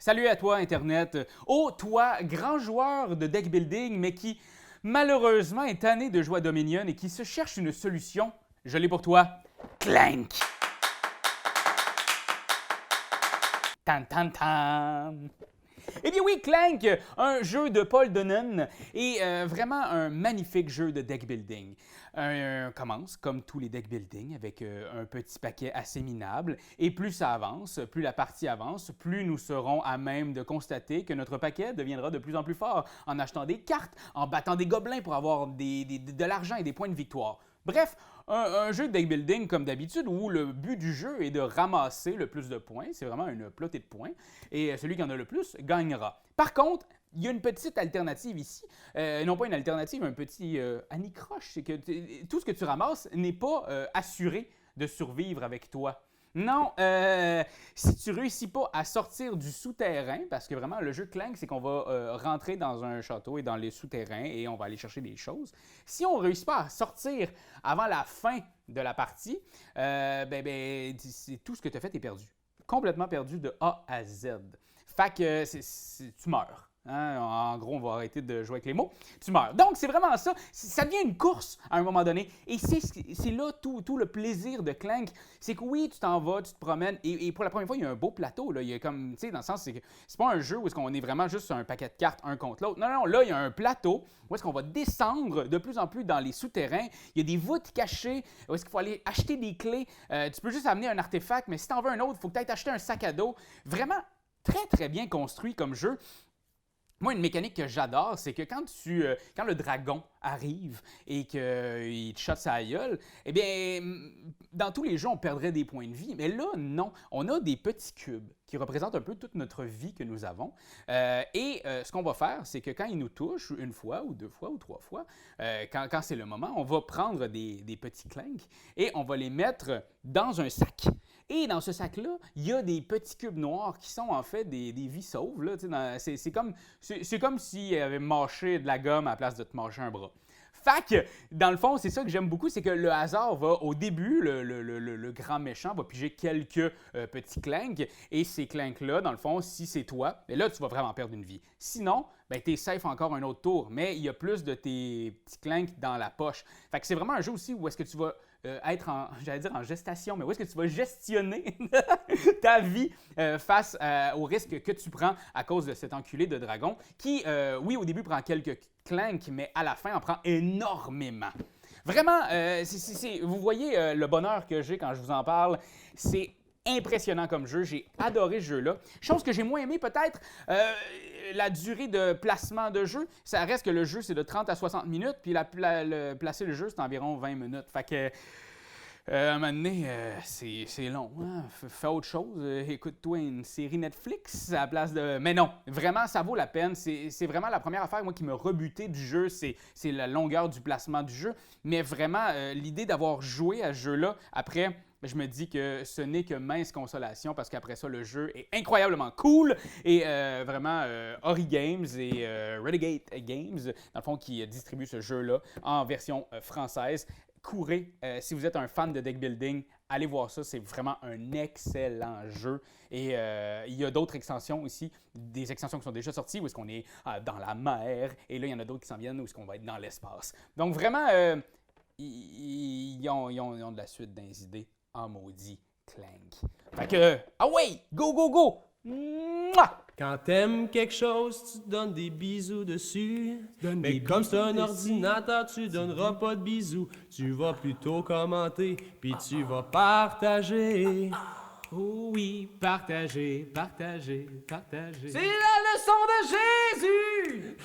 Salut à toi, Internet. Oh, toi, grand joueur de deck building, mais qui, malheureusement, est tanné de jouer à Dominion et qui se cherche une solution. Je l'ai pour toi. Clank! Tan tan tan! Eh bien oui, Clank, un jeu de Paul Donnan et vraiment un magnifique jeu de deck building. On commence, comme tous les deck building, avec un petit paquet assez minable. Et plus ça avance, plus la partie avance, plus nous serons à même de constater que notre paquet deviendra de plus en plus fort en achetant des cartes, en battant des gobelins pour avoir de l'argent et des points de victoire. Bref, un jeu de deck building comme d'habitude où le but du jeu est de ramasser le plus de points. C'est vraiment une plotée de points. Et celui qui en a le plus gagnera. Par contre, il y a une petite alternative ici. Non pas une alternative, un petit anicroche. C'est que tout ce que tu ramasses n'est pas assuré de survivre avec toi. Non, si tu réussis pas à sortir du souterrain, parce que vraiment le jeu Clank, c'est qu'on va rentrer dans un château et dans les souterrains et on va aller chercher des choses. Si on ne réussit pas à sortir avant la fin de la partie, c'est tout ce que tu as fait est perdu. Complètement perdu de A à Z. Fait que tu meurs. Hein? En gros, on va arrêter de jouer avec les mots. Tu meurs. Donc, c'est vraiment ça. Ça devient une course à un moment donné. Et c'est là tout le plaisir de Clank. C'est que oui, tu t'en vas, tu te promènes. Et pour la première fois, il y a un beau plateau. Là. Il y a comme, tu sais, dans le sens, c'est pas un jeu où on est vraiment juste sur un paquet de cartes un contre l'autre. Non, là, il y a un plateau où est-ce qu'on va descendre de plus en plus dans les souterrains. Il y a des voûtes cachées. Où est-ce qu'il faut aller acheter des clés. Tu peux juste amener un artefact, mais si tu en veux un autre, il faut peut-être acheter un sac à dos. Vraiment très, très bien construit comme jeu. Moi, une mécanique que j'adore, c'est que quand le dragon arrive et qu'il te shot sa gueule, eh bien, dans tous les jeux, on perdrait des points de vie. Mais là, non. On a des petits cubes qui représentent un peu toute notre vie que nous avons. Ce qu'on va faire, c'est que quand il nous touche, une fois ou deux fois ou trois fois, quand c'est le moment, on va prendre des petits clanks et on va les mettre dans un sac. Et dans ce sac-là, il y a des petits cubes noirs qui sont en fait des vies sauves. C'est comme s'il avait mâché de la gomme à la place de te mâcher un bras. Fait que, dans le fond, c'est ça que j'aime beaucoup, c'est que le hasard va, au début, le grand méchant va piger quelques petits clanks, et ces clanks-là, dans le fond, si c'est toi, bien là, tu vas vraiment perdre une vie. Sinon, ben, tu es safe encore un autre tour, mais il y a plus de tes petits clanks dans la poche. Fait que c'est vraiment un jeu aussi où est-ce que tu vas être en gestation, mais où est-ce que tu vas gestionner ta vie face au risque que tu prends à cause de cet enculé de dragon qui, oui, au début prend quelques clanks, mais à la fin en prend énormément. Vraiment, vous voyez le bonheur que j'ai quand je vous en parle, c'est impressionnant comme jeu, j'ai adoré ce jeu-là. Chose que j'ai moins aimé peut-être, la durée de placement de jeu, ça reste que le jeu c'est de 30 à 60 minutes, puis placer le jeu c'est environ 20 minutes. Fait que, à un moment donné, c'est long. Hein? Fais autre chose. Écoute-toi une série Netflix à la place de... Mais non, vraiment, ça vaut la peine. C'est vraiment la première affaire, moi, qui me rebutait du jeu, c'est la longueur du placement du jeu. Mais vraiment, l'idée d'avoir joué à ce jeu-là, après... Je me dis que ce n'est que mince consolation parce qu'après ça, le jeu est incroyablement cool et vraiment Ori Games et Renegade Games, dans le fond, qui distribuent ce jeu-là en version française. Courez, si vous êtes un fan de deck building, allez voir ça, c'est vraiment un excellent jeu. Et il y a d'autres extensions aussi, des extensions qui sont déjà sorties où est-ce qu'on est dans la mer, et là, il y en a d'autres qui s'en viennent où est-ce qu'on va être dans l'espace. Donc vraiment, ils ont de la suite dans les idées. En maudit Clank. Fait que, ah ouais, go, go, go! Mouah! Quand t'aimes quelque chose, tu te donnes des bisous dessus. Mais comme c'est un ordinateur, tu donneras pas de bisous. Tu vas plutôt commenter, puis tu vas partager. Oh oui, partager, partager, partager. C'est la leçon de Jésus!